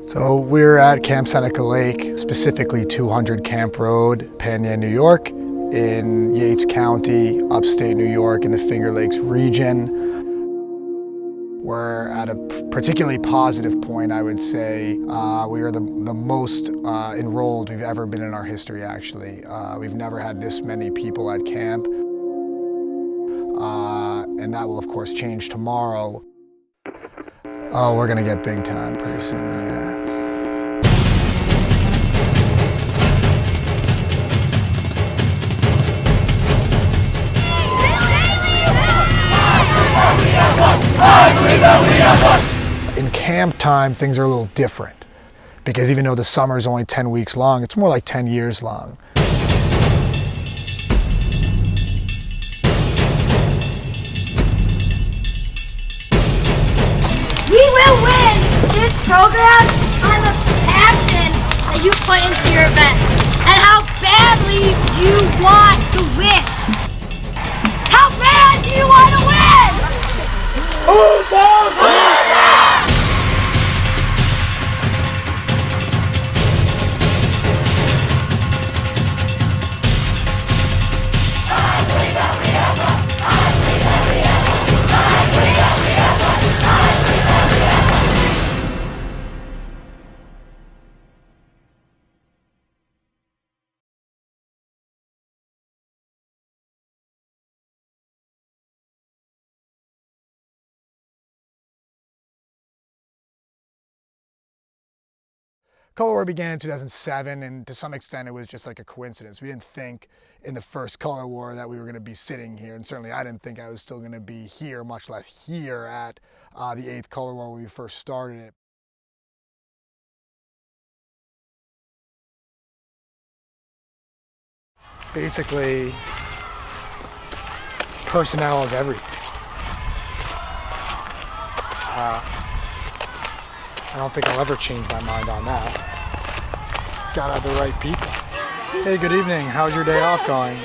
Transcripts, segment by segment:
So we're at Camp Seneca Lake, specifically 200 Camp Road, Pan Yan, New York, in Yates County, upstate New York, in the Finger Lakes region. We're at a particularly positive point, I would say. We are the most enrolled we've ever been in our history, actually. We've never had this many people at camp. And that will, of course, change tomorrow. Oh, we're gonna get big time pretty soon, yeah. In camp time, things are a little different because even though the summer is only 10 weeks long, it's more like 10 years long. We will win this program on the passion that you put into your event and how badly you want to win. How bad do you want to win? Color War began in 2007, and to some extent it was just like a coincidence. We didn't think in the first Color War that we were going to be sitting here, and certainly I didn't think I was still going to be here, much less here at the 8th Color War when we first started it. Basically, personnel is everything. I don't think I'll ever change my mind on that. Gotta have the right people. Hey, good evening. How's your day off going? Okay,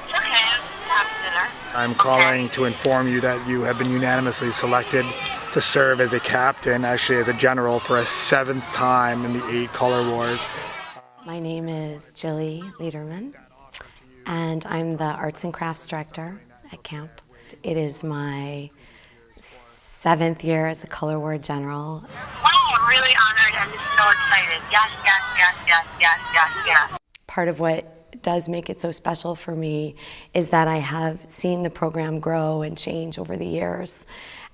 have dinner. I'm calling to inform you that you have been unanimously selected to serve as a captain, actually as a general, for a 7th time in the 8 Color Wars. My name is Jilly Liederman, and I'm the Arts and Crafts Director at camp. It is my 7th year as a Color War General. Oh, I'm really honored and just so excited. Yes, yes, yes, yes, yes, yes, yes. Part of what does make it so special for me is that I have seen the program grow and change over the years.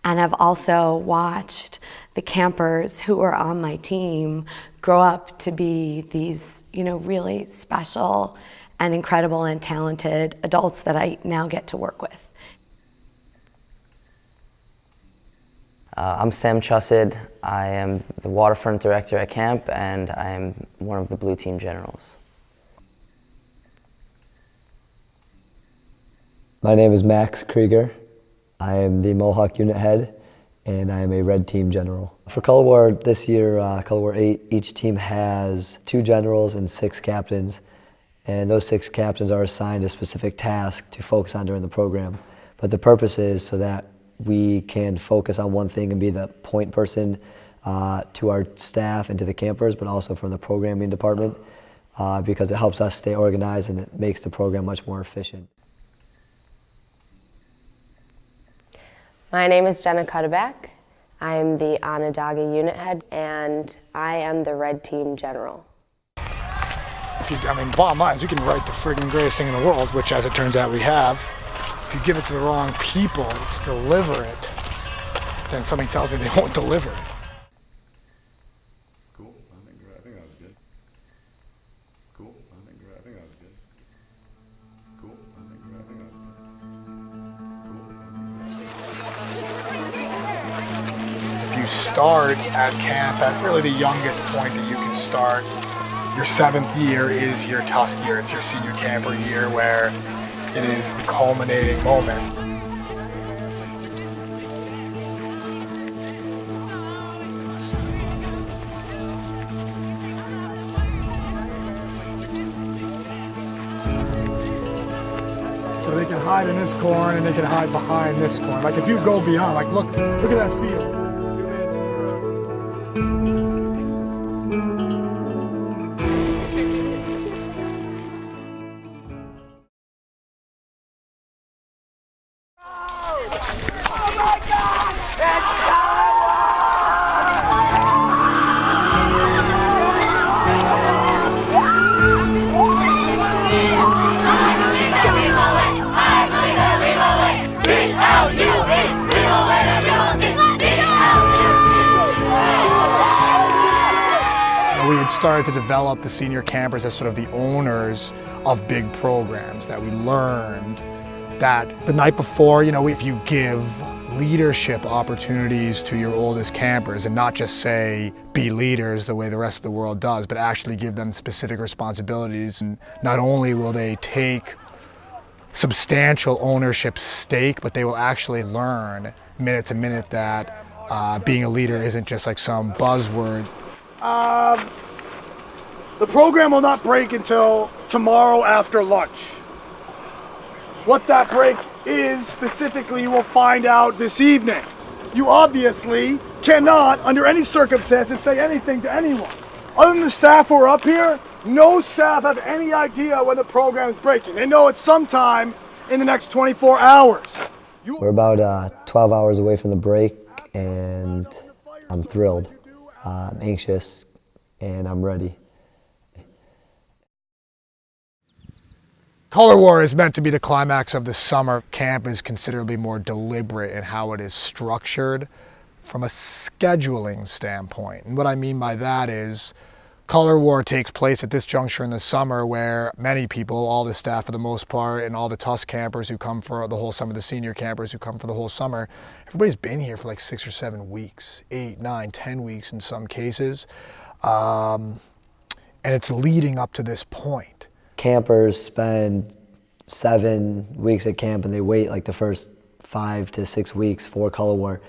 And I've also watched the campers who are on my team grow up to be these, really special and incredible and talented adults that I now get to work with. I'm Sam Chussid. I am the waterfront director at camp, and I am one of the Blue Team generals. My name is Max Krieger. I am the Mohawk unit head, and I am a Red Team general. For Color War this year, Color War 8, each team has 2 generals and 6 captains, and those 6 captains are assigned a specific task to focus on during the program. But the purpose is so that we can focus on one thing and be the point person to our staff and to the campers, but also from the programming department, because it helps us stay organized and it makes the program much more efficient. My name is Jenna Cutterback. I'm the Onondaga unit head, and I am the Red Team general. Bottom line is we can write the friggin' greatest thing in the world, which as it turns out we have. If you give it to the wrong people to deliver it, then something tells me they won't deliver it. Cool. I think that was good. start at camp at really the youngest point that you can start. Your 7th year is your Tusk year. It's your senior camper year where it is the culminating moment. So they can hide in this corn and they can hide behind this corn. Like if you go beyond, like look at that field. We had started to develop the senior campers as sort of the owners of big programs, that we learned that the night before, if you give leadership opportunities to your oldest campers and not just say be leaders the way the rest of the world does, but actually give them specific responsibilities, and not only will they take substantial ownership stake, but they will actually learn minute to minute that being a leader isn't just like some buzzword. The program will not break until tomorrow after lunch. What that break is specifically, you will find out this evening. You obviously cannot, under any circumstances, say anything to anyone. Other than the staff who are up here, no staff have any idea when the program is breaking. They know it's sometime in the next 24 hours. We're about 12 hours away from the break, and I'm thrilled. I'm anxious, and I'm ready. Color War is meant to be the climax of the summer. Camp is considerably more deliberate in how it is structured from a scheduling standpoint. And what I mean by that is Color War takes place at this juncture in the summer where many people, all the staff for the most part, and all the Tusk campers who come for the whole summer, the senior campers who come for the whole summer, everybody's been here for like 6 or 7 weeks, 8, 9, 10 weeks in some cases. And it's leading up to this point. Campers spend 7 weeks at camp and they wait like the first 5 to 6 weeks for Color War.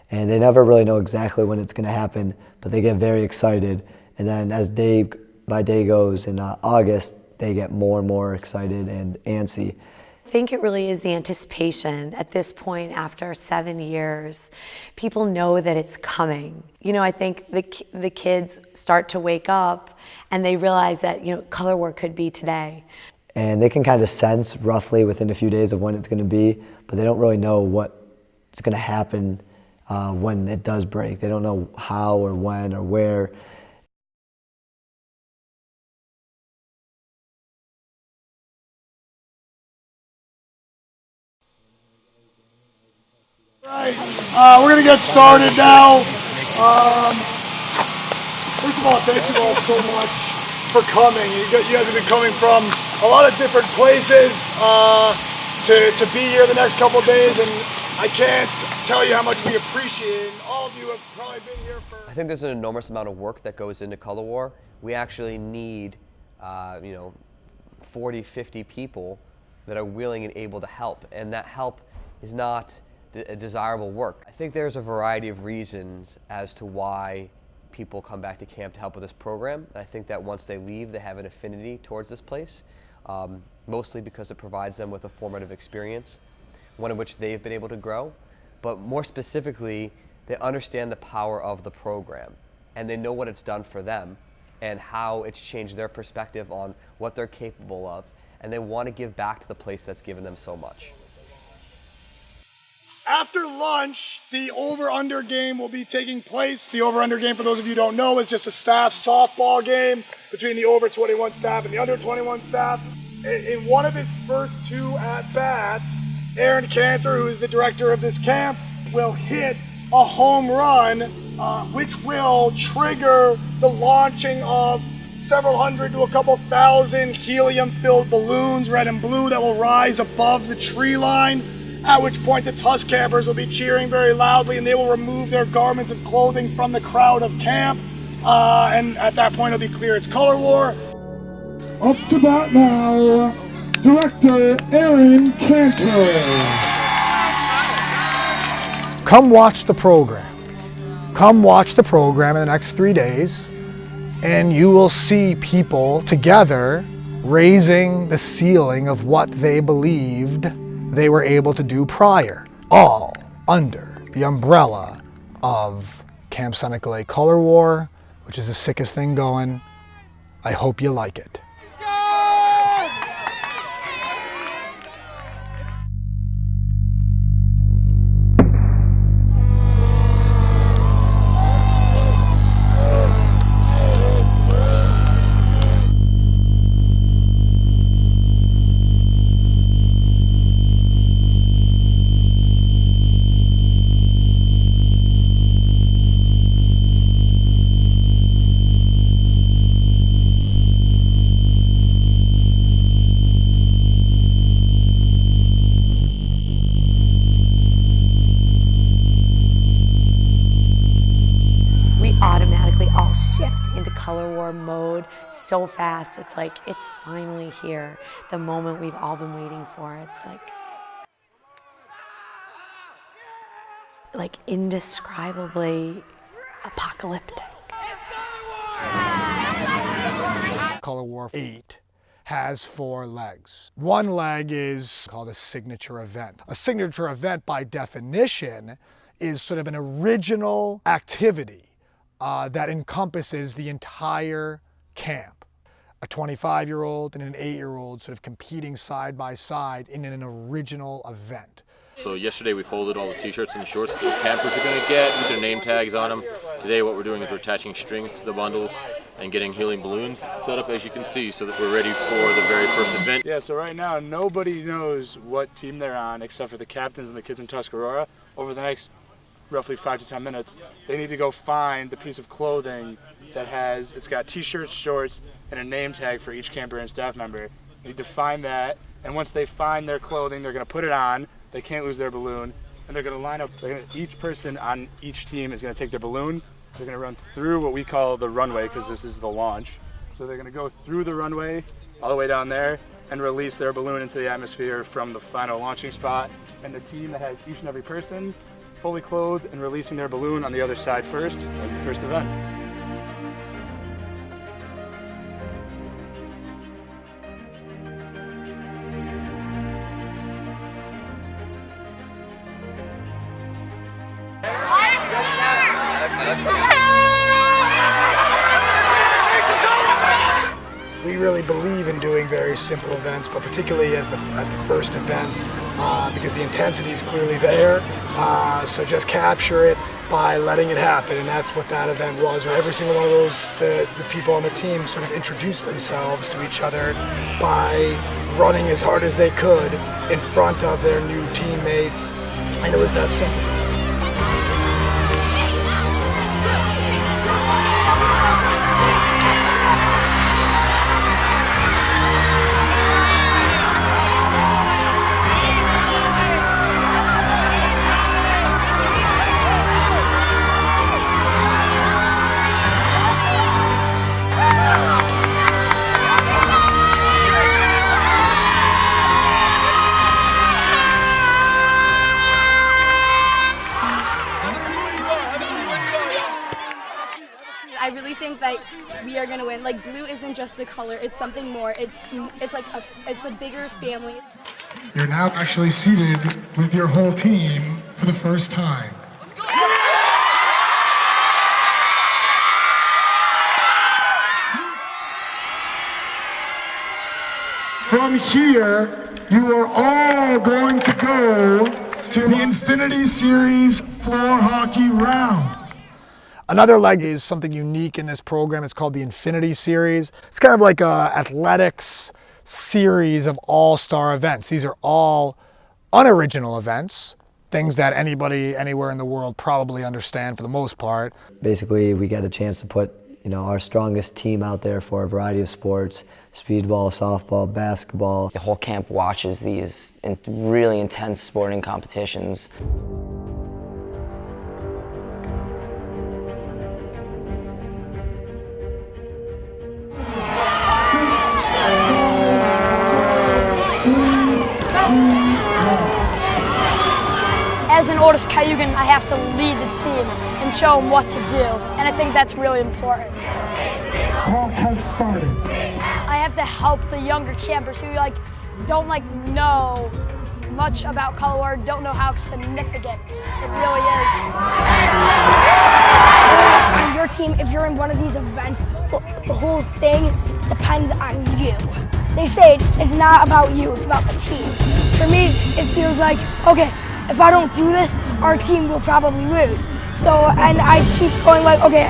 And they never really know exactly when it's going to happen, but they get very excited. And then as day by day goes in August, they get more and more excited and antsy. I think it really is the anticipation at this point after 7 years. People know that it's coming. I think the kids start to wake up and they realize that, Color War could be today. And they can kind of sense roughly within a few days of when it's going to be, but they don't really know what's going to happen when it does break. They don't know how or when or where. Right, we're going to get started now. First of all, thank you all so much for coming. You guys have been coming from a lot of different places to be here the next couple of days, and I can't tell you how much we appreciate it. And all of you have probably been here for... I think there's an enormous amount of work that goes into Color War. We actually need, 40, 50 people that are willing and able to help, and that help is not a desirable work. I think there's a variety of reasons as to why people come back to camp to help with this program. I think that once they leave, they have an affinity towards this place, mostly because it provides them with a formative experience, one in which they've been able to grow, but more specifically, they understand the power of the program, and they know what it's done for them and how it's changed their perspective on what they're capable of, and they want to give back to the place that's given them so much. After lunch, the over-under game will be taking place. The over-under game, for those of you who don't know, is just a staff softball game between the over-21 staff and the under-21 staff. In one of his first 2 at-bats, Aaron Cantor, who is the director of this camp, will hit a home run, which will trigger the launching of several hundred to a couple thousand helium-filled balloons, red and blue, that will rise above the tree line. at which point the Tusk campers will be cheering very loudly and they will remove their garments of clothing from the crowd of camp. And at that point it'll be clear it's color war. Up to bat now, Director Aaron Cantor. Come watch the program. Come watch the program in the next 3 days, and you will see people together raising the ceiling of what they believed they were able to do prior, all under the umbrella of Camp Seneca Lake Color War, which is the sickest thing going. I hope you like it. Shift into color war mode so fast. It's like, it's finally here. The moment we've all been waiting for. It's like indescribably apocalyptic. Color War 8 has 4 legs. One leg is called a signature event. A signature event, by definition, is sort of an original activity that encompasses the entire camp. A 25-year-old and an 8-year-old sort of competing side by side in an original event. So yesterday we folded all the t-shirts and the shorts the campers are going to get with their name tags on them. Today what we're doing is we're attaching strings to the bundles and getting helium balloons set up, as you can see, so that we're ready for the very first event. Yeah, so right now nobody knows what team they're on except for the captains and the kids in Tuscarora. Over the next roughly 5 to 10 minutes, they need to go find the piece of clothing that it's got t-shirts, shorts, and a name tag for each camper and staff member. They need to find that, and once they find their clothing, they're going to put it on. They can't lose their balloon, and they're going to line up. Each person on each team is going to take their balloon. They're going to run through what we call the runway, because this is the launch. So they're going to go through the runway all the way down there and release their balloon into the atmosphere from the final launching spot. And the team that has each and every person fully clothed and releasing their balloon on the other side first as the first event. We really believe in doing very simple events, but particularly at the first event, because the intensity is clearly there. So just capture it by letting it happen, and that's what that event was. Where every single one of those, the people on the team sort of introduced themselves to each other by running as hard as they could in front of their new teammates, and it was that simple. I really think that we are gonna win. Like, blue isn't just the color; it's something more. It's like it's a bigger family. You're now actually seated with your whole team for the first time. From here, you are all going to go to the Infinity Series floor hockey round. Another leg is something unique in this program. It's called the Infinity Series. It's kind of like a athletics series of all-star events. These are all unoriginal events, things that anybody anywhere in the world probably understand for the most part. Basically, we get a chance to put You know, our strongest team out there for a variety of sports, speedball, softball, basketball. The whole camp watches these really intense sporting competitions. As an oldest Cayugan, I have to lead the team and show them what to do, and I think that's really important. Clock has started. I have to help the younger campers who don't know much about Color War, don't know how significant it really is. On your team, if you're in one of these events, the whole thing depends on you. They say it's not about you, it's about the team. For me, it feels like, okay, if I don't do this, our team will probably lose. So, and I keep going like, okay,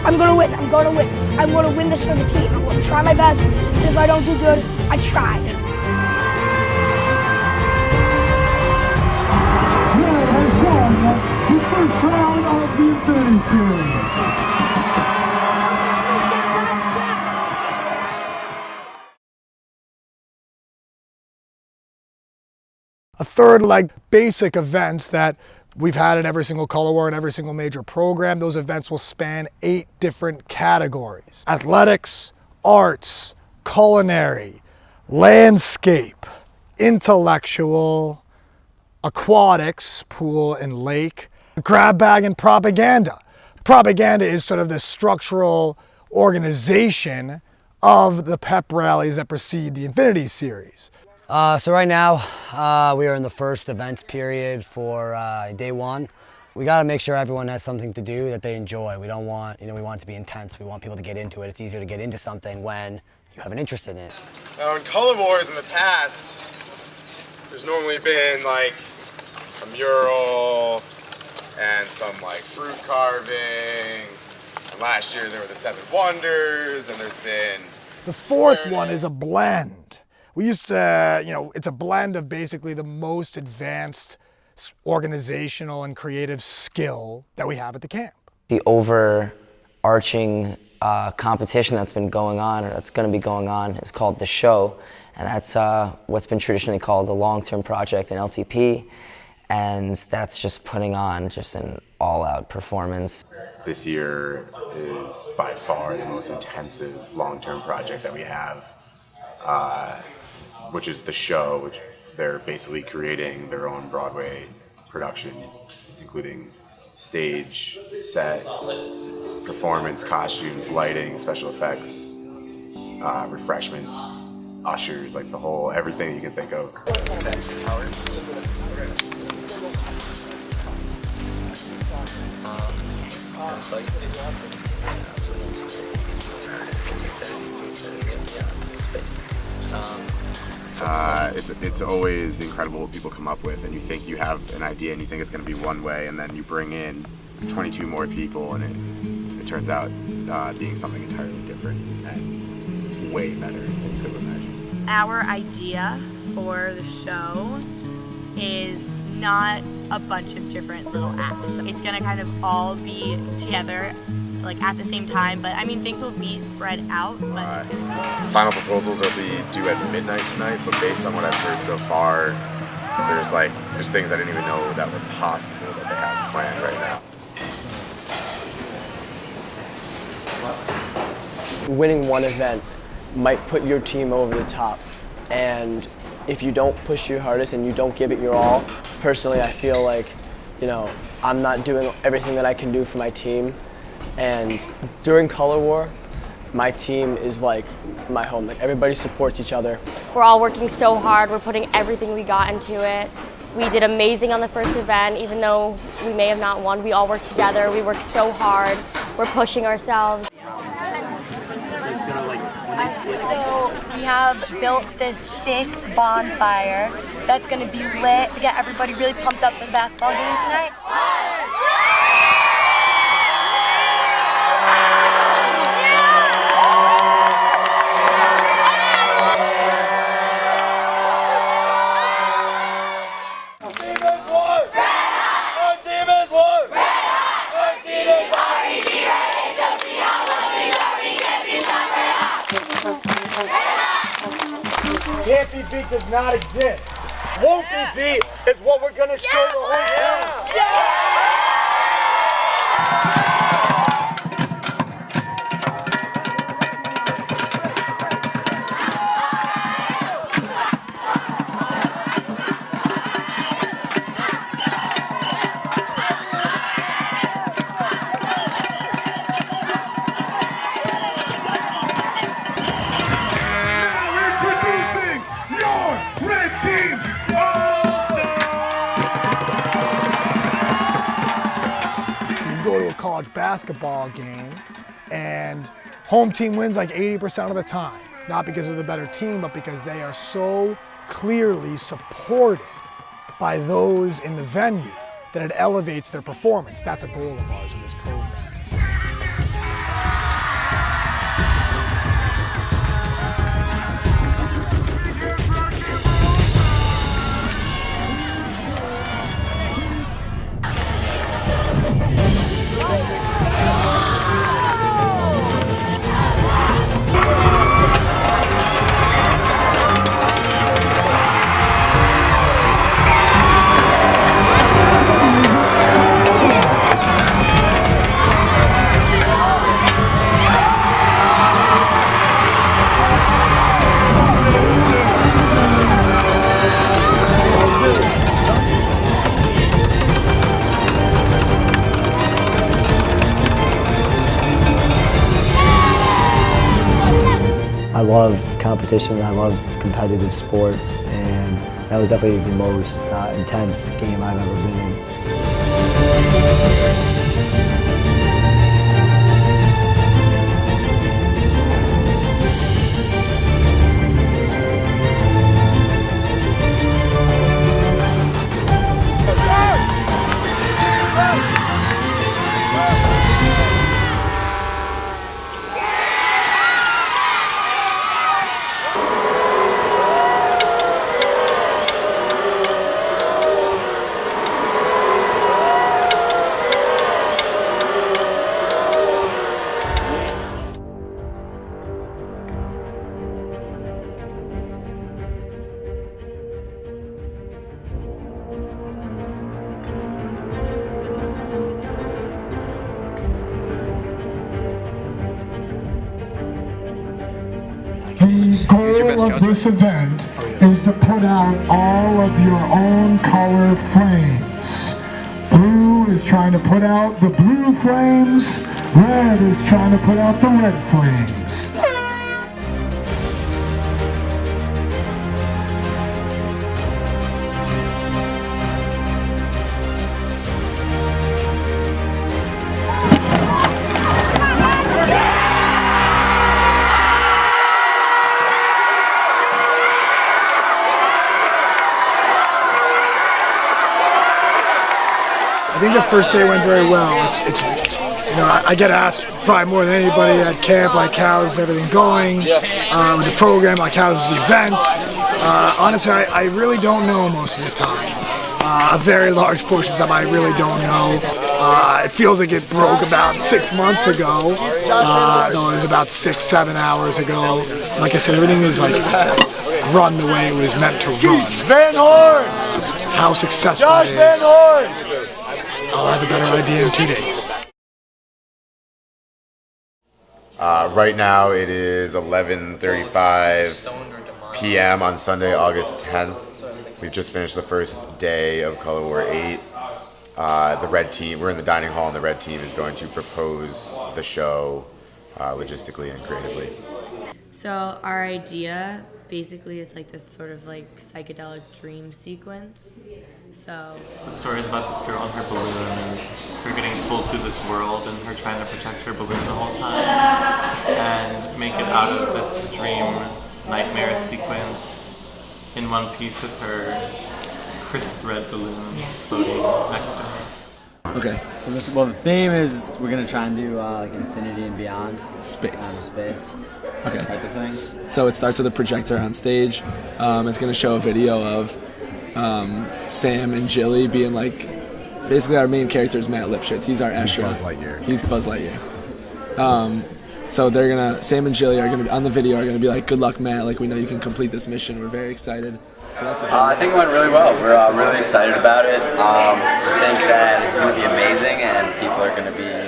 I'm gonna win, I'm gonna win. I'm gonna win this for the team. I'm gonna try my best, and if I don't do good, I tried. Red has won the first round of the Infinity Series. A third, basic events that we've had in every single Color War and every single major program. Those events will span 8 different categories: athletics, arts, culinary, landscape, intellectual, aquatics, pool and lake, grab bag, and propaganda. Propaganda is sort of the structural organization of the pep rallies that precede the Infinity Series. So right now, we are in the first events period for day 1. We got to make sure everyone has something to do that they enjoy. We don't want, we want it to be intense. We want people to get into it. It's easier to get into something when you have an interest in it. Now in Color Wars in the past, there's normally been a mural and some fruit carving. And last year there were the 7 Wonders, and there's been... The fourth one is a blend. We used to, it's a blend of basically the most advanced organizational and creative skill that we have at the camp. The overarching competition that's been going on, or that's going to be going on, is called The Show, and that's what's been traditionally called the long-term project in LTP, and that's just putting on just an all-out performance. This year is by far the most intensive long-term project that we have. Which is The Show, which they're basically creating their own Broadway production, including stage, set, performance, costumes, lighting, special effects, refreshments, ushers, the whole, everything you can think of. It's always incredible what people come up with, and you think you have an idea and you think it's going to be one way, and then you bring in 22 more people and it turns out being something entirely different and way better than you could imagine. Our idea for the show is not a bunch of different little acts. It's going to kind of all be together at the same time, but I mean things will be spread out. But Final proposals will be due at midnight tonight, but based on what I've heard so far, there's things I didn't even know that were possible that they have planned right now. Winning one event might put your team over the top, and if you don't push your hardest and you don't give it your all, personally I feel like, I'm not doing everything that I can do for my team. And during Color War, my team is like my home. Everybody supports each other. We're all working so hard. We're putting everything we got into it. We did amazing on the first event, even though we may have not won. We all worked together. We worked so hard. We're pushing ourselves. So we have built this sick bonfire that's going to be lit to get everybody really pumped up for the basketball game tonight. Our team is can't be beat does not exist. Won't be beat is what we're gonna show the whole town. Go to a college basketball game and home team wins like 80% of the time. Not because they're the better team, but because they are so clearly supported by those in the venue that it elevates their performance. That's a goal of ours in this program. I love competition, I love competitive sports, and that was definitely the most intense game I've ever been in. The goal of this event is to put out all of your own color flames. Blue is trying to put out the blue flames. Red is trying to put out the red flames. I think the first day went very well. It's you know, I get asked probably more than anybody at camp, like how's everything going with the program, like how's the event. Honestly, I really don't know most of the time. A very large portion of them I really don't know. It feels like it broke about 6 months ago. No, it was about 6-7 hours ago. Like I said, everything is like run the way it was meant to run. Van Horn! How successful Josh it is, Van Horn! I'll have a better idea in 2 days. Right now it is 11:35 p.m. on Sunday, August 10th. We've just finished the first day of Color War 8. The red team, we're in the dining hall, and the red team is going to propose the show logistically and creatively. So our idea basically is like this sort of like psychedelic dream sequence. So the story is about this girl and her balloon and her getting pulled through this world and her trying to protect her balloon the whole time and make it out of this dream nightmare sequence in one piece with her crisp red balloon floating next to her. Okay, so the theme is we're gonna try and do like infinity and beyond. Space. Okay. Type of thing. So it starts with a projector on stage. It's gonna show a video of Sam and Jilly being like, basically our main character is Matt Lipschitz. He's our astronaut. Buzz Lightyear. He's Buzz Lightyear. So Sam and Jilly are gonna be on the video. Are gonna be like, "Good luck, Matt. Like we know you can complete this mission. We're very excited." So that's I think it went really well. We're really excited about it. We think that it's going to be amazing, and people are going to be in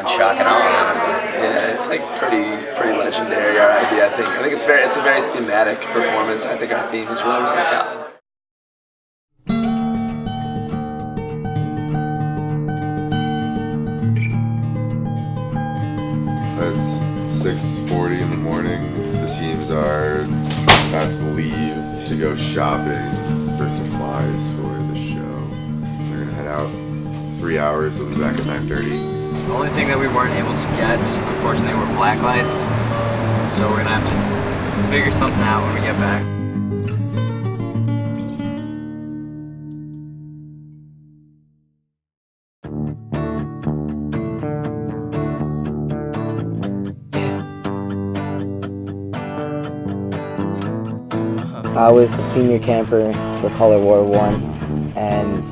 shock and awe, honestly. Yeah, it's like pretty legendary, our idea. I think it's a very thematic performance. I think our theme is really solid. It's 6:40 in the morning. The teams are about to leave to go shopping for supplies for the show. They're gonna head out 3 hours. They'll be back at 9:30. The only thing that we weren't able to get, unfortunately, were black lights. So we're going to have to figure something out when we get back. I was a senior camper for Color War 1, and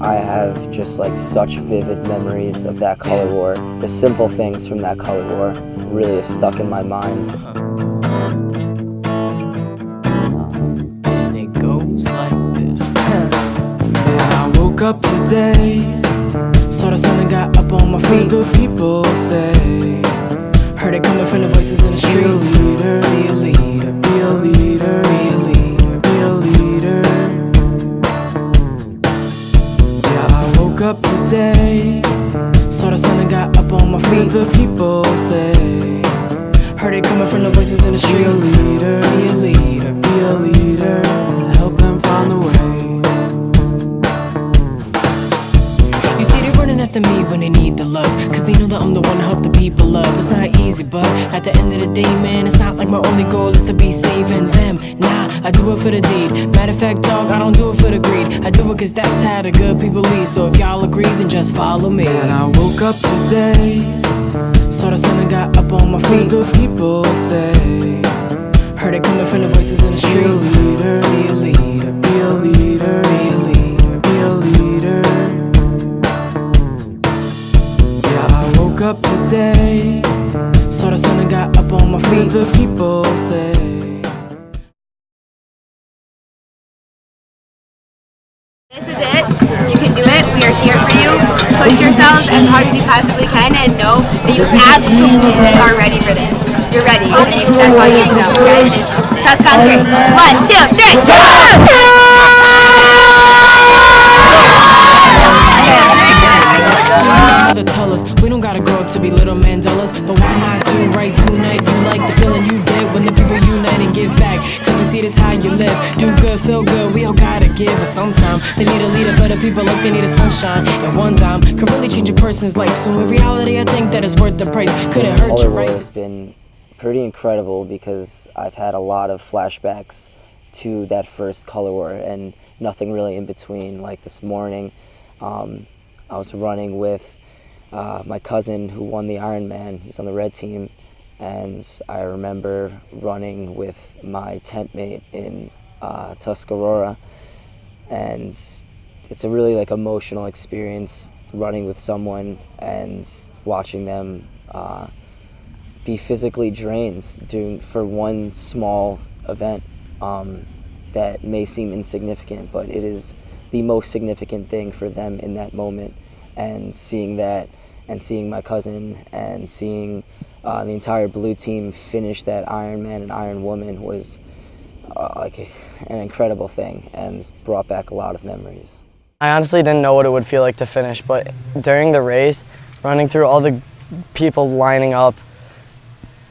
I have just like such vivid memories of that color war. The simple things from that color war really have stuck in my mind. And it goes like this. I woke up today, saw the sun and got up on my feet. The people say, heard it coming from the voices in the street. Be a leader, be a leader, be a leader, be a leader. Woke up today, saw the sun and got up on my feet. The people say, heard it coming from the voices in the street. Be a leader, be a leader, be a leader. Help them find the way. You see they running after me when they need the love, cause they know that I'm the one to help the people up. It's not easy, but at the end of the day, man, it's not like my only goal is to be saving them. Nah, I do it for the deed. Matter of fact, dog, I don't do it for the greed. I do it cause that's how the good people lead. So if y'all agree, then just follow me. And I woke up today, saw the sun and got up on my feet. The people say, heard it coming from the voices in the street. Be a leader, be a leader, be a leader, be a leader, be a leader. Yeah, I woke up today, saw the sun and got up on my feet. The people say. This is it. You can do it. We are here for you. Push yourselves as hard as you possibly can and know that you absolutely are ready for this. You're ready. And that's all you need to know. Okay? Tusk on 3. 1, 2, 3. They tell us we don't gotta grow up to be little Mandelas, but why not do right tonight? You like the feeling you get when the people unite and give back, cause they see this how you live. Do good, feel good, we all gotta give. But sometimes they need a leader for the people like they need a sunshine. And one time could really change a person's life. So in reality I think that it's worth the price. Couldn't hurt you, right? It's been pretty incredible because I've had a lot of flashbacks to that first color war and nothing really in between. Like this morning, I was running with my cousin who won the Ironman. He's on the red team, and I remember running with my tent mate in Tuscarora, and it's a really like emotional experience running with someone and watching them be physically drained for one small event that may seem insignificant, but it is the most significant thing for them in that moment. And seeing that, and seeing my cousin, and seeing the entire blue team finish that Ironman and Iron Woman was like an incredible thing, and brought back a lot of memories. I honestly didn't know what it would feel like to finish, but during the race, running through all the people lining up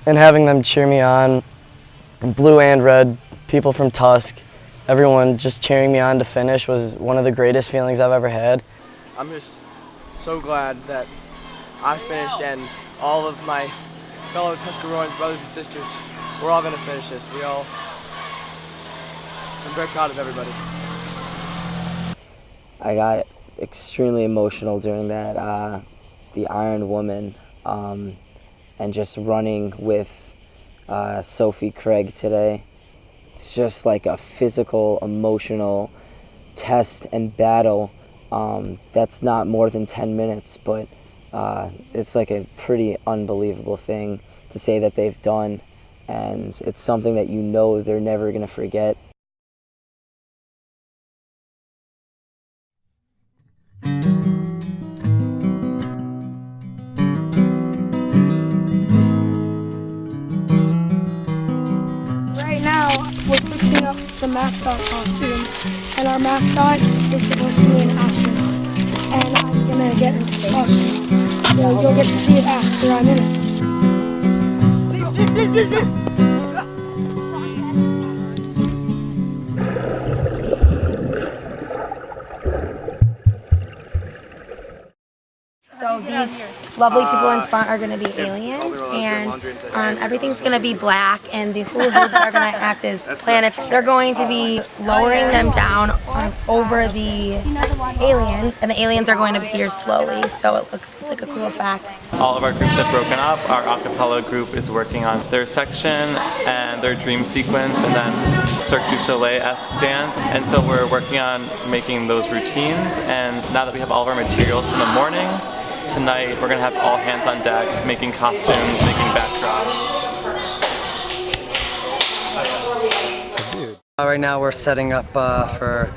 and having them cheer me on, blue and red, people from Tusk, everyone just cheering me on to finish was one of the greatest feelings I've ever had. I'm just so glad that I finished, and all of my fellow Tuscaroans, brothers and sisters, we're all going to finish this. I'm very proud of everybody. I got extremely emotional during that, the Iron Woman, and just running with Sophie Craig today. It's just like a physical, emotional test and battle that's not more than 10 minutes, but It's like a pretty unbelievable thing to say that they've done, and it's something that you know they're never going to forget. Right now, we're fixing up the mascot costume, and our mascot is supposed to be an astronaut, and I'm gonna get into the costume, so you'll get to see it after I'm in it. So these lovely people in front are going to be aliens, and everything's going to be black, and the hula hoops are going to act as planets. They're going to be lowering them down over the aliens, and the aliens are going to appear slowly, so it's like a cool effect. All of our groups have broken up. Our a cappella group is working on their section and their dream sequence, and then Cirque du Soleil-esque dance. And so we're working on making those routines, and now that we have all of our materials from the morning, tonight we're going to have all hands on deck, making costumes, making backdrops. Right now we're setting up for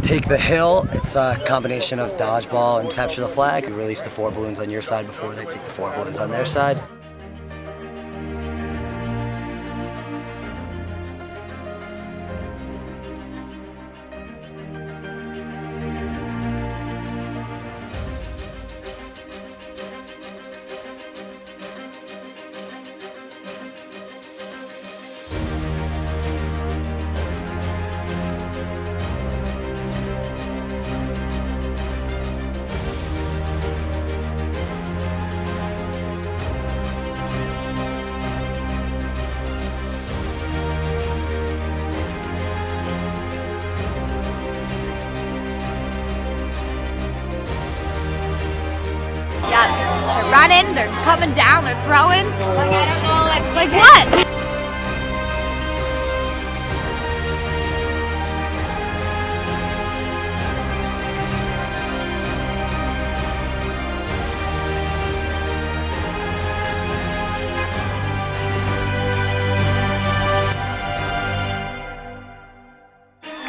Take the Hill. It's a combination of dodgeball and capture the flag. We release the 4 balloons on your side before they take the 4 balloons on their side. Yeah, they're running, they're coming down, they're throwing. Like, I don't know, like what?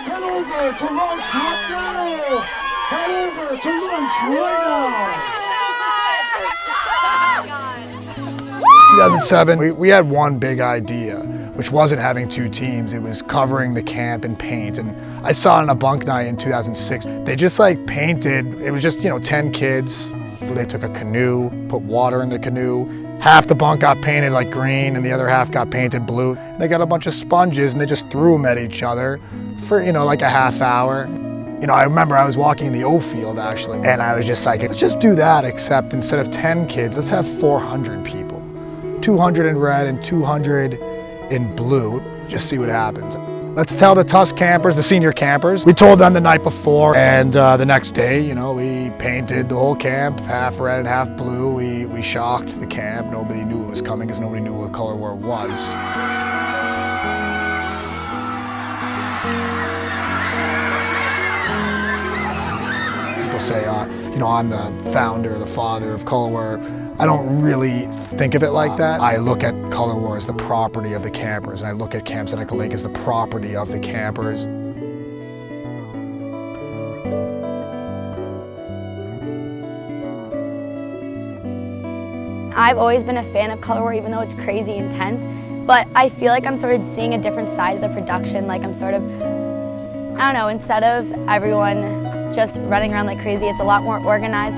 Head over to lunch right now! Head over to lunch right now! 2007, we had one big idea, which wasn't having 2 teams. It was covering the camp in paint. And I saw it on a bunk night in 2006. They just like painted, it was just, 10 kids. They took a canoe, put water in the canoe. Half the bunk got painted like green and the other half got painted blue. They got a bunch of sponges and they just threw them at each other for, like a half hour. I remember I was walking in the O field actually, and I was just like, let's just do that, except instead of 10 kids, let's have 400 people. 200 in red and 200 in blue. Just see what happens. Let's tell the Tusk campers, the senior campers. We told them the night before, and the next day, we painted the whole camp, half red and half blue. We shocked the camp. Nobody knew it was coming because nobody knew what Color War was. People say, I'm the founder, the father of Color War. I don't really think of it like that. I look at Color War as the property of the campers, and I look at Camp Seneca Lake as the property of the campers. I've always been a fan of Color War, even though it's crazy intense, but I feel like I'm sort of seeing a different side of the production. Like I'm sort of, I don't know, instead of everyone just running around like crazy, it's a lot more organized.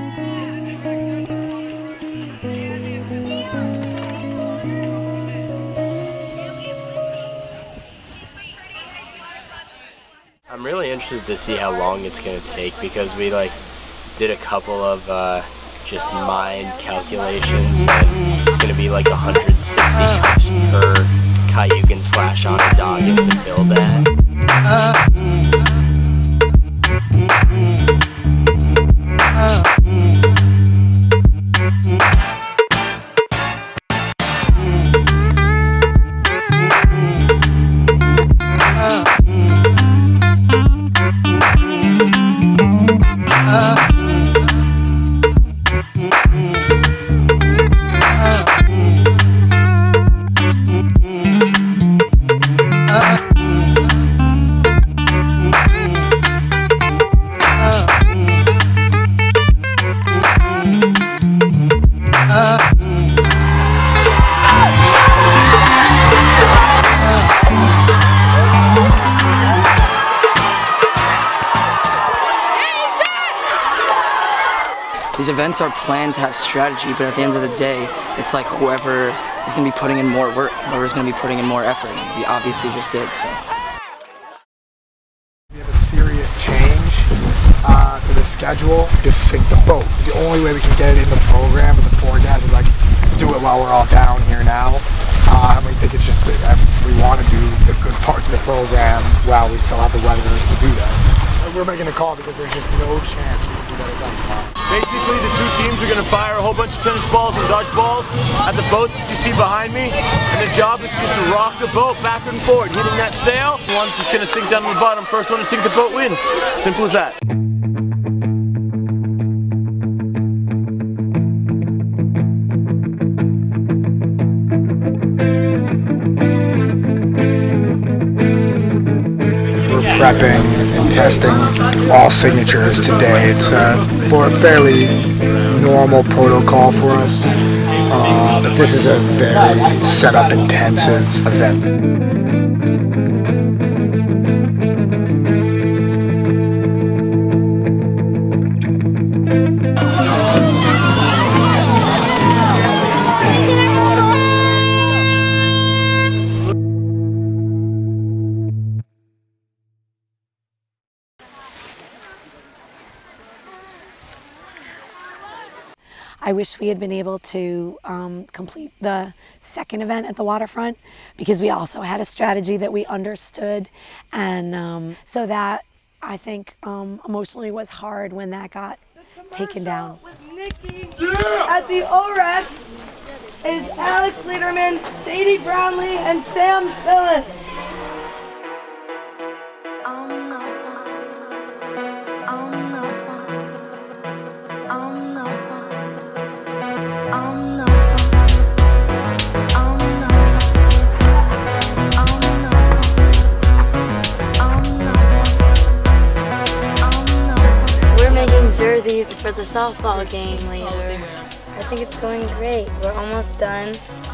I'm really interested to see how long it's going to take because we did a couple of just mind calculations, and it's going to be like 160 cups per Cayugan / Onondaga to fill that. these events are planned to have strategy, but at the end of the day, it's like whoever is going to be putting in more work, whoever is going to be putting in more effort. And we obviously just did, so. We have a serious change to the schedule. Just sink the boat. The only way we can get it in the program and the forecast is like to do it while we're all down here now. And we think it's just we want to do the good parts of the program while we still have the weather to do that. We're making a call because there's just no chance we can do that event tomorrow. Basically, the two teams are going to fire a whole bunch of tennis balls and dodgeballs at the boats that you see behind me, and the job is just to rock the boat back and forward, hitting that sail. One's just going to sink down to the bottom. First one to sink the boat wins. Simple as that. Prepping and testing all signatures today. It's for a fairly normal protocol for us, but this is a very setup intensive event. I wish we had been able to complete the second event at the waterfront because we also had a strategy that we understood, and so that I think emotionally was hard when that got taken down. With Nikki at the OREC is Alex Lederman, Sadie Brownlee, and Sam Phillips. Jerseys for the softball game later. I think it's going great. We're almost done.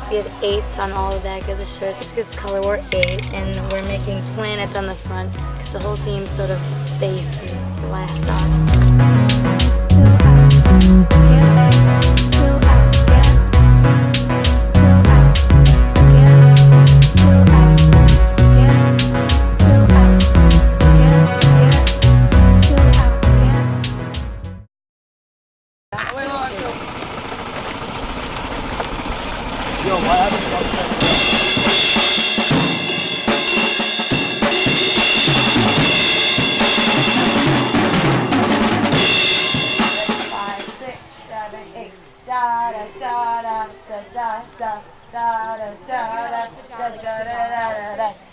We have 8s on all the back of the shirts. It's Color War 8, and we're making planets on the front because the whole theme's sort of space and blast offs.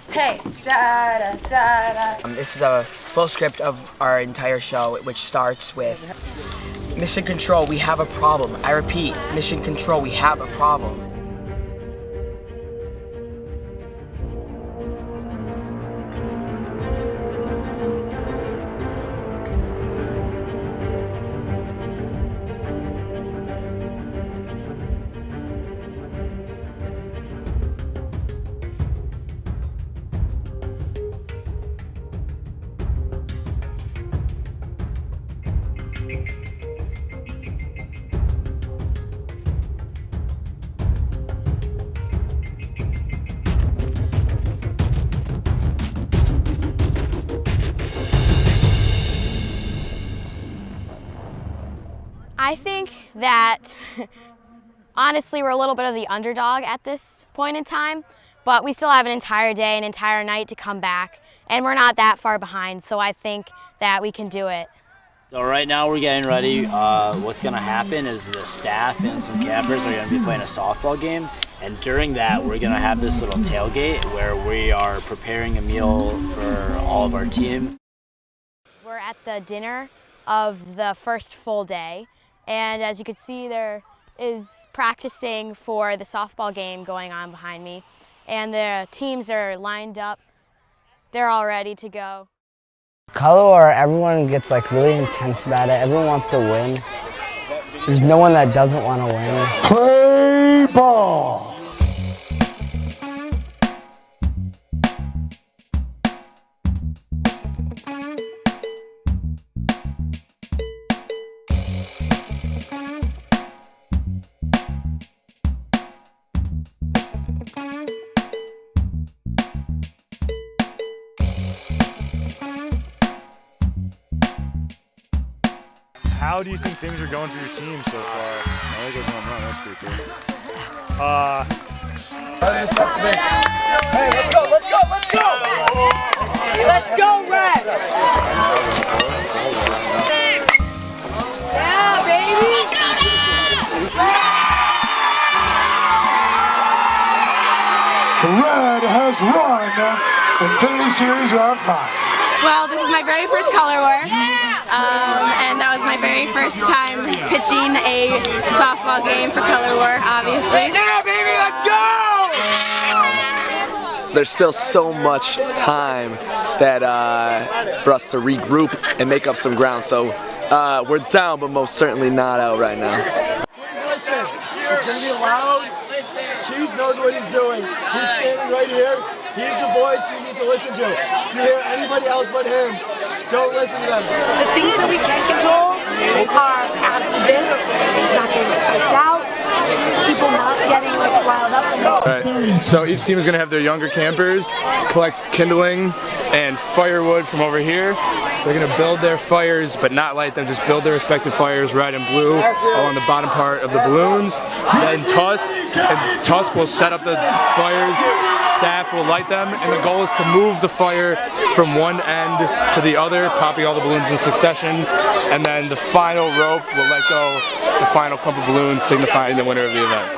Hey, this is a full script of our entire show, which starts with Mission Control, we have a problem. I repeat, Mission Control, we have a problem. I think that honestly we're a little bit of the underdog at this point in time, but we still have an entire day, an entire night to come back, and we're not that far behind, so I think that we can do it. So right now we're getting ready. What's going to happen is the staff and some campers are going to be playing a softball game, and during that we're going to have this little tailgate where we are preparing a meal for all of our team. We're at the dinner of the first full day, and as you can see, there is practicing for the softball game going on behind me, and the teams are lined up. They're all ready to go. Color War, everyone gets like really intense about it. Everyone wants to win. There's no one that doesn't want to win. Play ball. how do you think things are going for your team so far? I think it was home run. That's pretty cool. Hey, let's go, let's go, let's go! Let's go, Red! Yeah, baby! Red has won Infinity Series Round 5. Well, this is my very first color war, and that was my very first time pitching a softball game for color war, obviously. Yeah, baby, let's go! There's still so much time that for us to regroup and make up some ground, so we're down, but most certainly not out right now. Please listen, it's going to be loud. Keith knows what he's doing. He's standing right here. He's the voice you need to listen to. If you hear anybody else but him, don't listen to them. The things that we can control are this, not getting psyched out, people not getting like riled up. Right. So each team is going to have their younger campers collect kindling and firewood from over here. They're going to build their fires, but not light them, just build their respective fires, red and blue, all on the bottom part of the balloons. Then Tusk will set up the fires, staff will light them, and the goal is to move the fire from one end to the other, popping all the balloons in succession, and then the final rope will let go the final clump of balloons, signifying the winner of the event.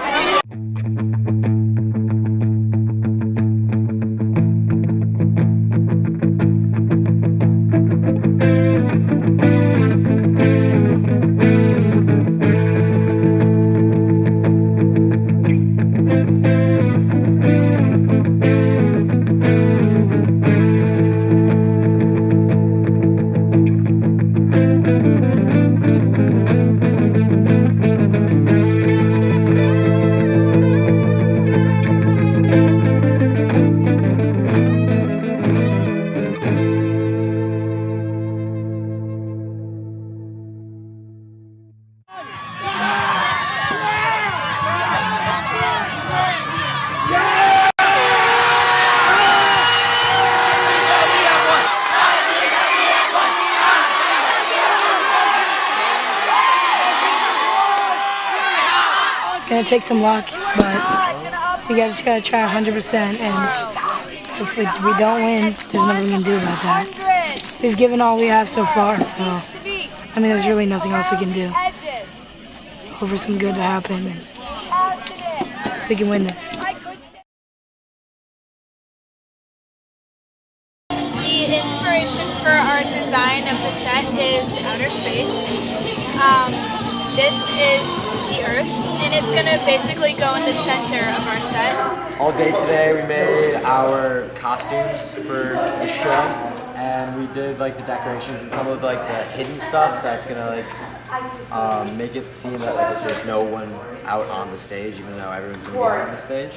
It's gonna take some luck, but we just gotta try 100%. And if we don't win, there's nothing we can do about that. We've given all we have so far, so I mean, there's really nothing else we can do. Hope for some good to happen, and we can win this. The inspiration for our design of the set is outer space. This is the Earth, and it's going to basically go in the center of our set. All day today we made our costumes for the show, and we did like the decorations and some of like the hidden stuff that's gonna like make it seem that like there's no one out on the stage, even though everyone's gonna be out on the stage.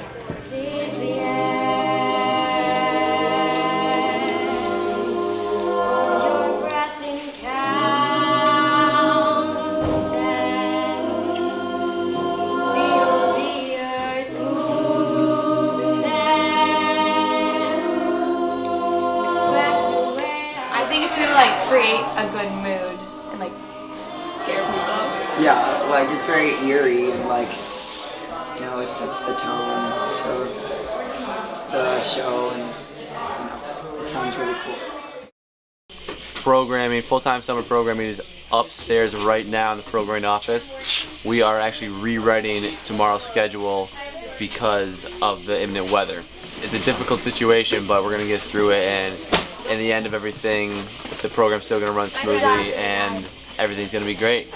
Like create a good mood and like scare people. Yeah, like it's very eerie and like, you know, it sets the tone for the show, and you know, it sounds really cool. Programming, full-time summer programming is upstairs right now in the programming office. We are actually rewriting tomorrow's schedule because of the imminent weather. It's a difficult situation, but we're gonna get through it, and in the end of everything, the program's still going to run smoothly and everything's going to be great.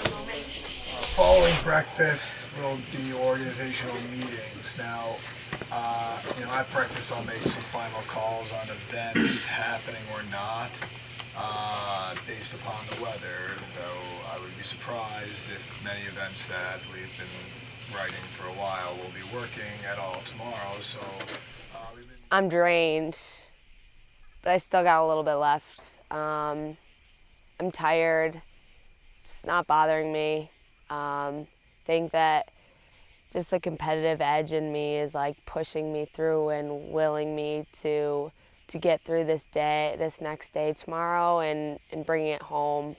Following breakfast will be organizational meetings. Now, you know, at breakfast I'll make some final calls on events happening or not, based upon the weather, though I would be surprised if many events that we've been writing for a while will be working at all tomorrow. So I'm drained, but I still got a little bit left. I'm tired. It's not bothering me. Think that just the competitive edge in me is like pushing me through and willing me to get through this next day tomorrow and bringing it home.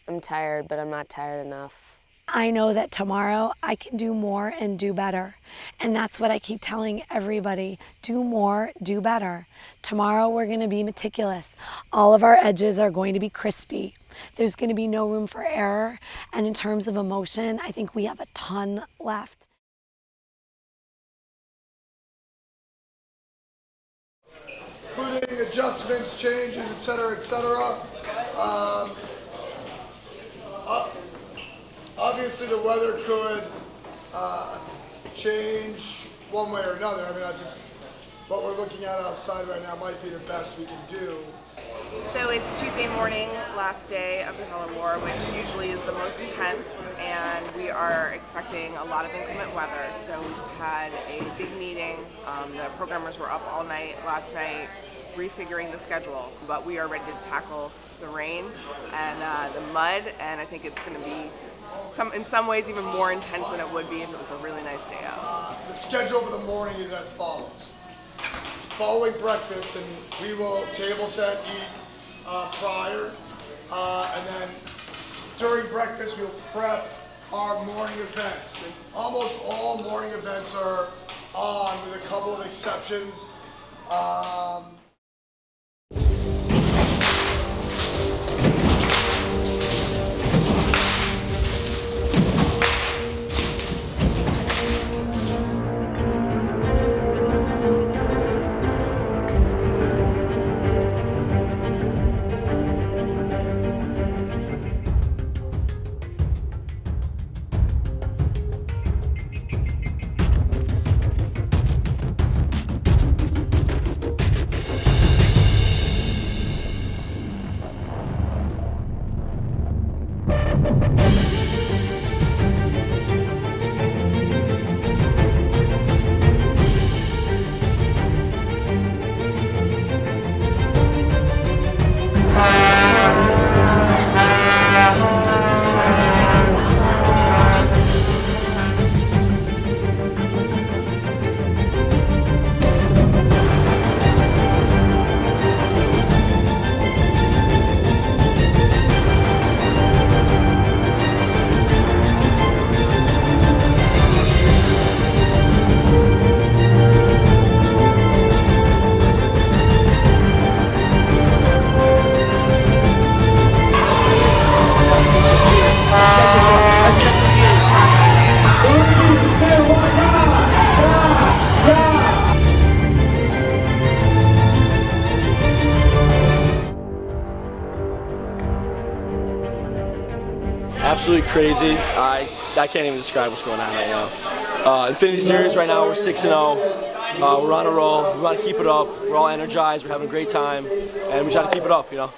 I'm tired, but I'm not tired enough. I know that tomorrow I can do more and do better. And that's what I keep telling everybody. Do more, do better. Tomorrow we're going to be meticulous. All of our edges are going to be crispy. There's going to be no room for error. And in terms of emotion, I think we have a ton left. Including adjustments, changes, etc., etc. Obviously, the weather could change one way or another. I mean, I think what we're looking at outside right now might be the best we can do. So it's Tuesday morning, last day of the Color War, which usually is the most intense, and we are expecting a lot of inclement weather. So we just had a big meeting. The programmers were up all night last night refiguring the schedule, but we are ready to tackle the rain and the mud, and I think it's going to be in some ways even more intense than it would be if it was a really nice day out. The schedule for the morning is as follows. Following breakfast, and we will table set, eat prior, and then during breakfast we'll prep our morning events. And almost all morning events are on, with a couple of exceptions. Absolutely crazy. I can't even describe what's going on right now. Infinity Series right now, we're 6-0. We're on a roll. We want to keep it up. We're all energized. We're having a great time, and we try to keep it up, you know.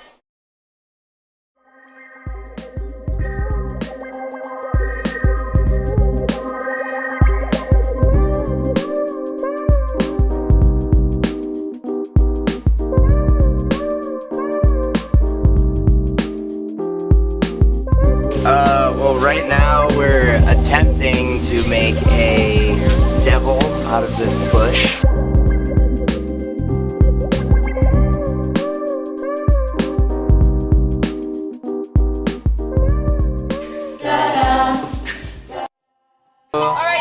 Well, right now we're attempting to make a devil out of this bush.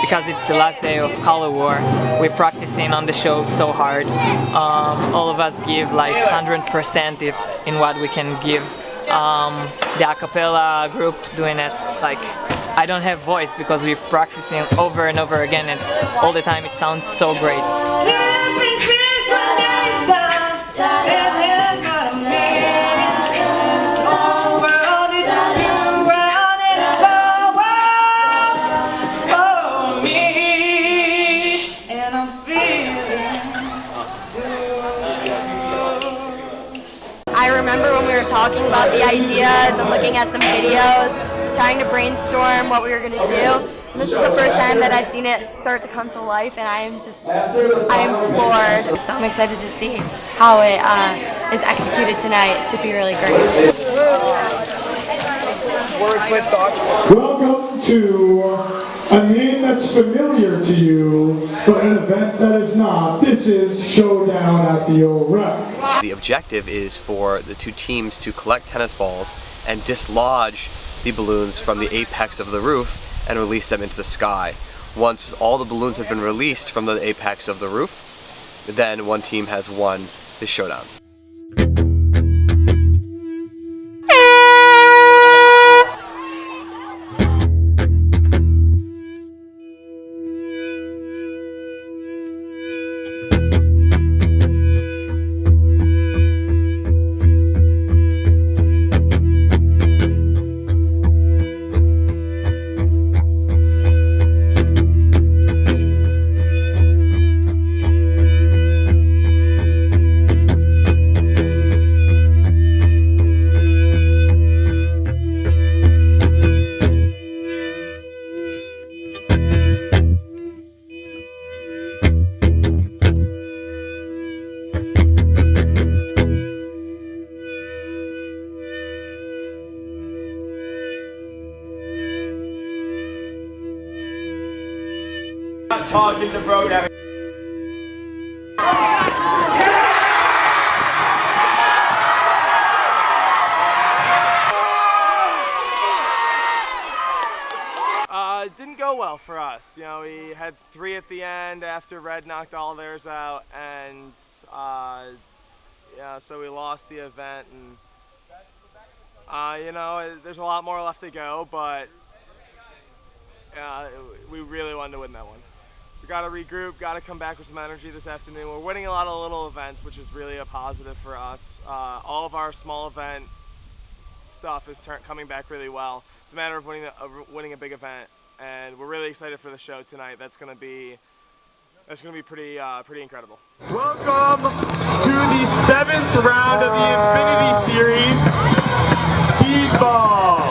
Because it's the last day of Color War, we're practicing on the show so hard. All of us give like 100% in what we can give. The a cappella group doing it, like, I don't have voice because we're practicing over and over again, and all the time it sounds so great. I remember when we were talking about the ideas and looking at some videos, trying to brainstorm what we were going to do. And this is the first time that I've seen it start to come to life, and I am floored. So I'm excited to see how it is executed tonight. It should be really great. Welcome to a name that's looks familiar to you, but an event that is not. This is Showdown at the O-Rec. The objective is for the two teams to collect tennis balls and dislodge the balloons from the apex of the roof and release them into the sky. Once all the balloons have been released from the apex of the roof, then one team has won the showdown. Talking to Broden. It didn't go well for us. You know, we had 3 at the end after Red knocked all theirs out, and yeah, so we lost the event. And you know, there's a lot more left to go, but we really wanted to win that one. We got to regroup, got to come back with some energy this afternoon. We're winning a lot of little events, which is really a positive for us. All of our small event stuff is coming back really well. It's a matter of winning a big event, and we're really excited for the show tonight. That's going to be pretty incredible. Welcome to the 7th round of the Infinity Series Speedball.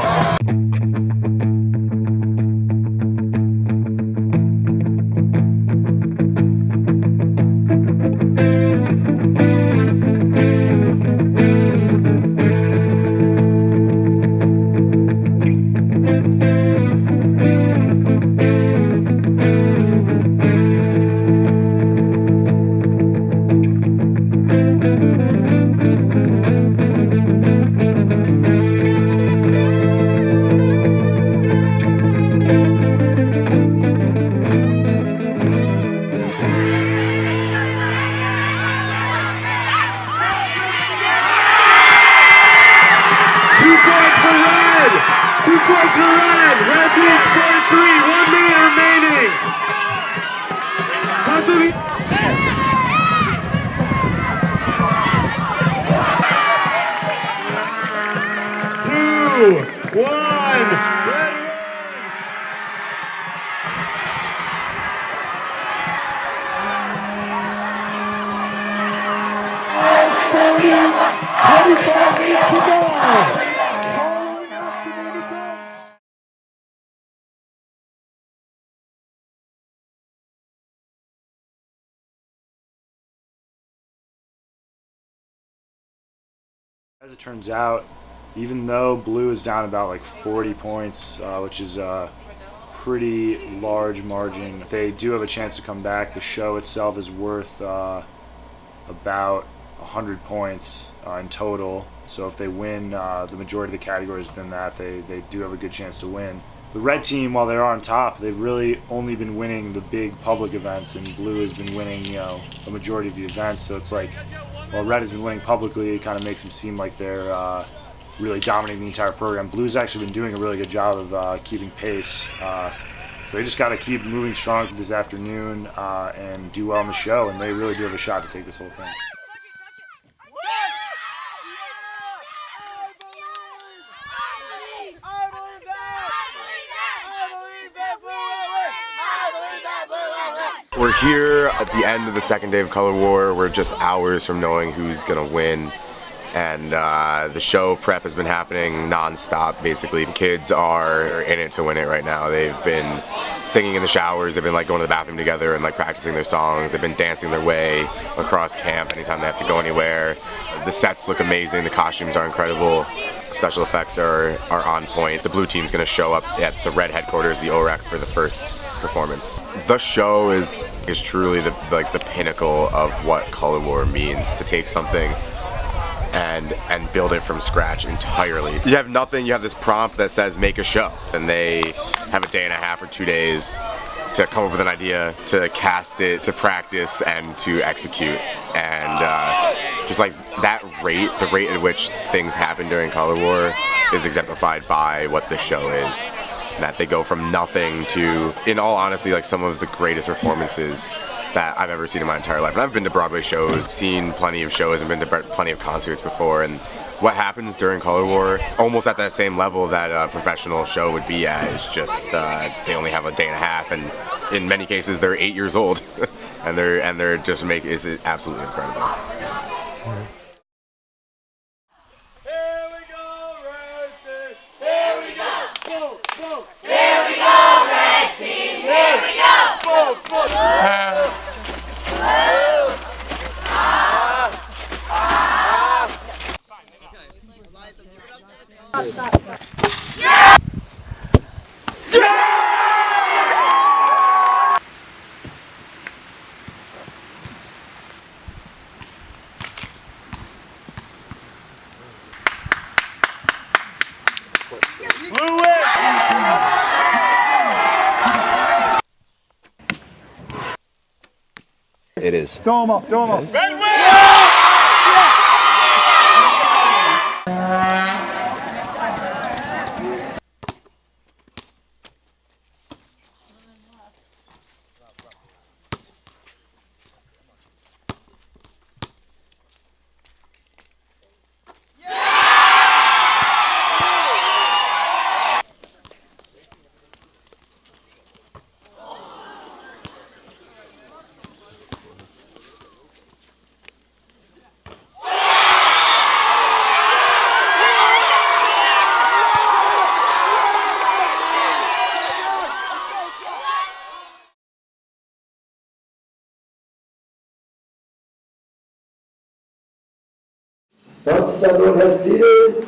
As it turns out, even though Blue is down about like 40 points, which is a pretty large margin, they do have a chance to come back. The show itself is worth about 100 points in total. So if they win the majority of the categories within that, they do have a good chance to win. The red team, while they're on top, they've really only been winning the big public events, and Blue has been winning, you know, a majority of the events. So it's like, while red has been winning publicly, it kind of makes them seem like they're really dominating the entire program. Blue's actually been doing a really good job of keeping pace. So they just got to keep moving strong this afternoon and do well in the show, and they really do have a shot to take this whole thing. We're here at the end of the second day of Color War. We're just hours from knowing who's gonna win. And the show prep has been happening non-stop, basically. Kids are in it to win it right now. They've been singing in the showers, they've been like going to the bathroom together and like practicing their songs. They've been dancing their way across camp anytime they have to go anywhere. The sets look amazing, the costumes are incredible. Special effects are on point. The blue team's gonna show up at the red headquarters, the O-Rec, for the first performance. The show is truly the pinnacle of what Color War means, to take something and build it from scratch entirely. You have nothing, you have this prompt that says make a show, and they have a day and a half or 2 days to come up with an idea, to cast it, to practice, and to execute. And just like that rate, the rate at which things happen during Color War is exemplified by what this show is. That they go from nothing to, in all honesty, like some of the greatest performances that I've ever seen in my entire life. And I've been to Broadway shows, seen plenty of shows, and been to plenty of concerts before. And what happens during Color War, almost at that same level that a professional show would be at, is just they only have a day and a half, and in many cases they're 8 years old, and they're just it's absolutely incredible. It is. Throw him up, throw him up. Once everyone has seated,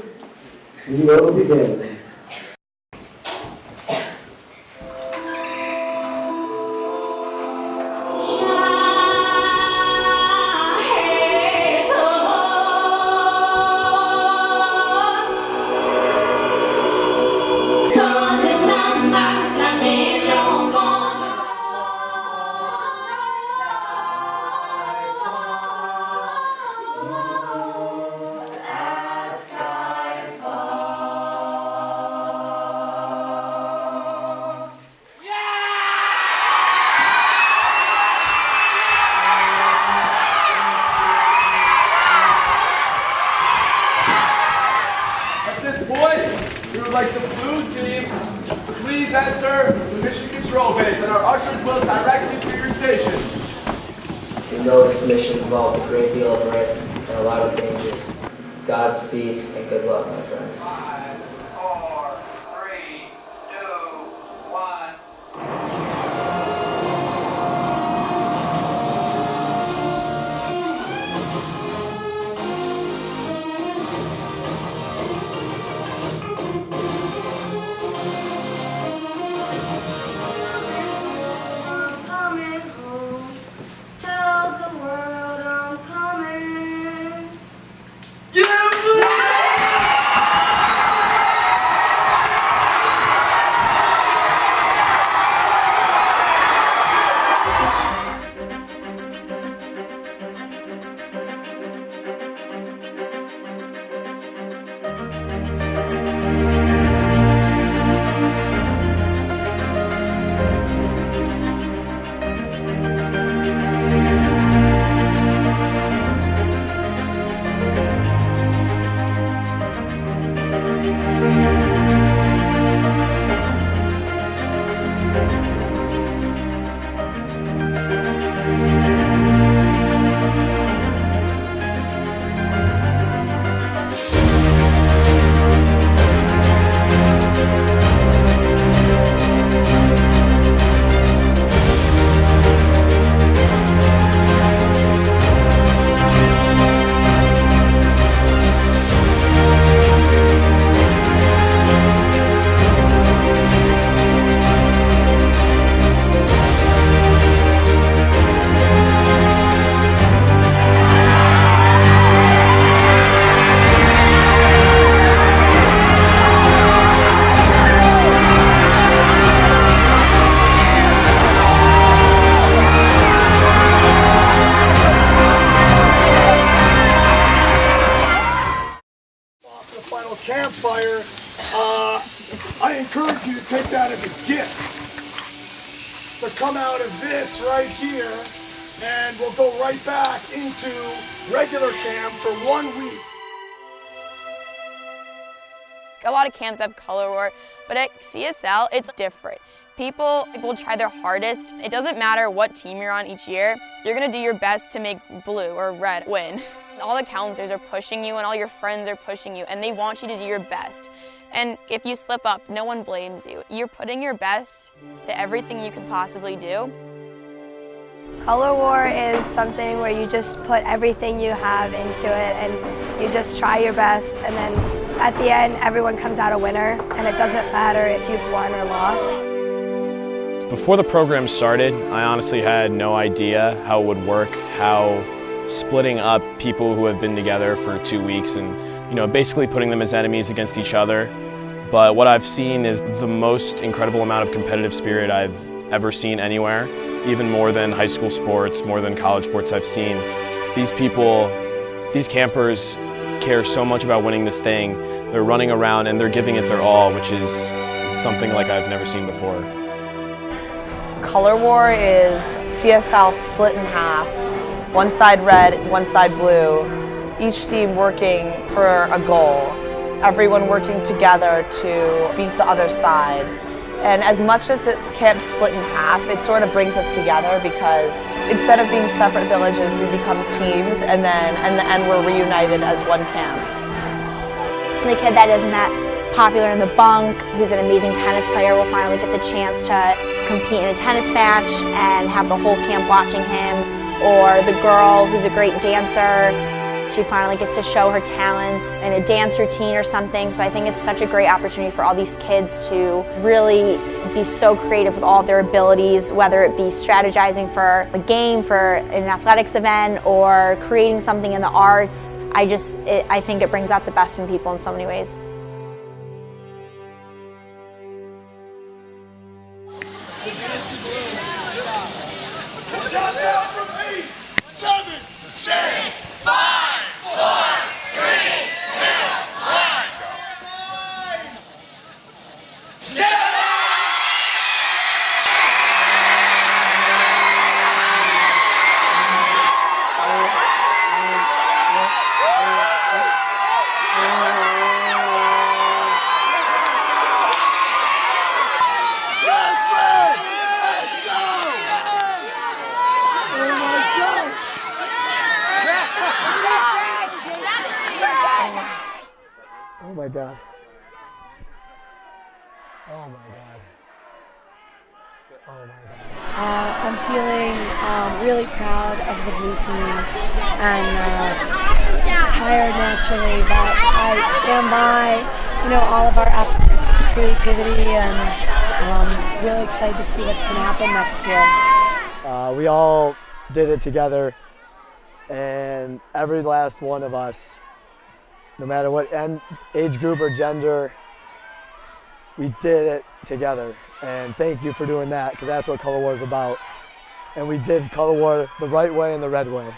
we will begin. Like the blue team, please enter the mission control base, and our ushers will direct you to your station. We know this mission involves a great deal of risk and a lot of danger. Godspeed and good luck, my friends. 5, 4, 3, 2, 1. Yeah! fire, I encourage you to take that as a gift. To come out of this right here, and we'll go right back into regular camp for 1 week. A lot of camps have color war, but at CSL, it's different. People will try their hardest. It doesn't matter what team you're on each year, you're gonna do your best to make blue or red win. All the counselors are pushing you and all your friends are pushing you and they want you to do your best. And if you slip up, no one blames you. You're putting your best to everything you can possibly do. Color War is something where you just put everything you have into it and you just try your best, and then at the end everyone comes out a winner, and it doesn't matter if you've won or lost. Before the program started, I honestly had no idea how it would work, how splitting up people who have been together for 2 weeks and basically putting them as enemies against each other. But what I've seen is the most incredible amount of competitive spirit I've ever seen anywhere, even more than high school sports, more than college sports I've seen. These people, these campers care so much about winning this thing. They're running around and they're giving it their all, which is something like I've never seen before. Color War is CSL split in half, one side red, one side blue, each team working for a goal, everyone working together to beat the other side. And as much as it's camp split in half, it sort of brings us together because instead of being separate villages, we become teams, and then in the end we're reunited as one camp. The kid that isn't that popular in the bunk, who's an amazing tennis player, will finally get the chance to compete in a tennis match and have the whole camp watching him. Or the girl who's a great dancer, she finally gets to show her talents in a dance routine or something. So I think it's such a great opportunity for all these kids to really be so creative with all of their abilities, whether it be strategizing for a game, for an athletics event, or creating something in the arts. I think it brings out the best in people in so many ways. Countdown from 8, 7, 6, 5, 4, 3, 2, 1. Oh my God. Oh my God. Oh my God. I'm feeling really proud of the blue team and tired naturally, but I stand by, all of our efforts and creativity, and really excited to see what's going to happen next year. We all did it together, and every last one of us, no matter what age group or gender, we did it together. And thank you for doing that, because that's what Color War is about. And we did Color War the right way and the red way.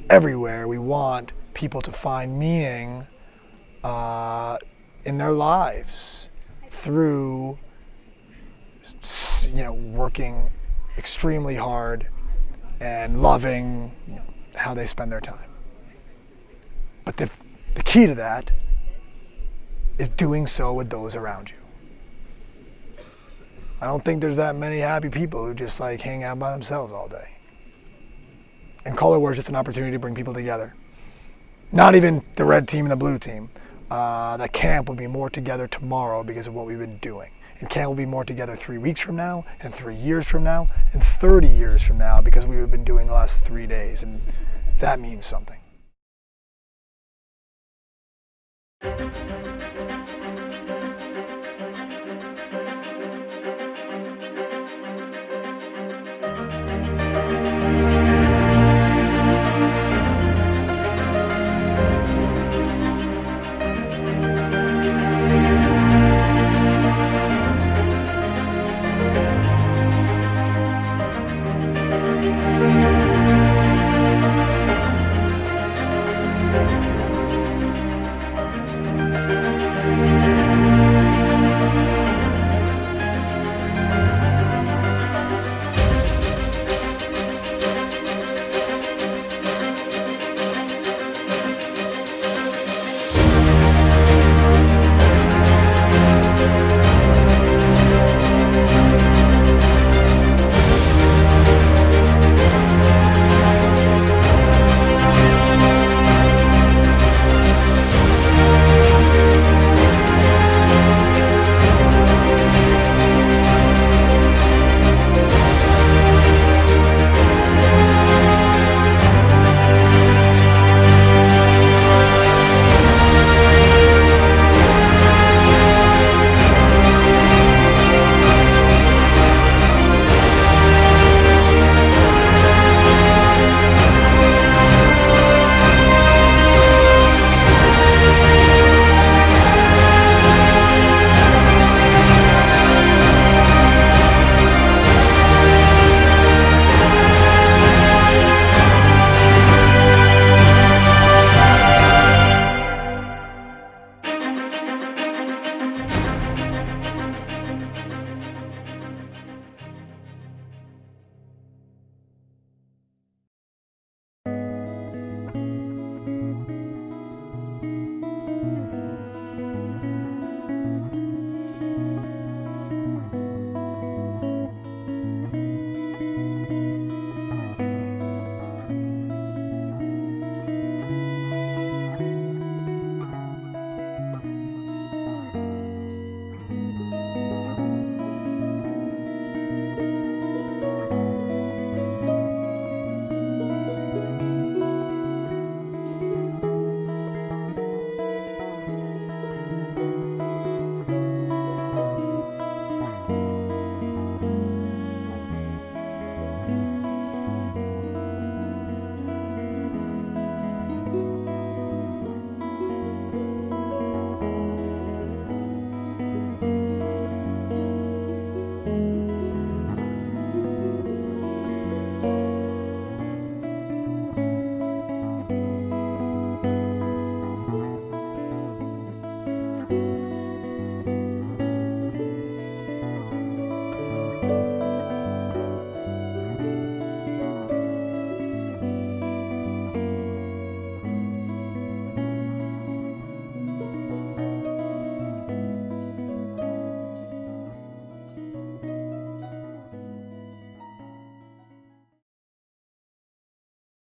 Everywhere we want people to find meaning in their lives through working extremely hard and loving how they spend their time. But the key to that is doing so with those around you. I don't think there's that many happy people who just hang out by themselves all day. And Color War is just an opportunity to bring people together. Not even the red team and the blue team. The camp will be more together tomorrow because of what we've been doing. And camp will be more together 3 weeks from now, and 3 years from now, and 30 years from now because we've been doing the last 3 days. And that means something.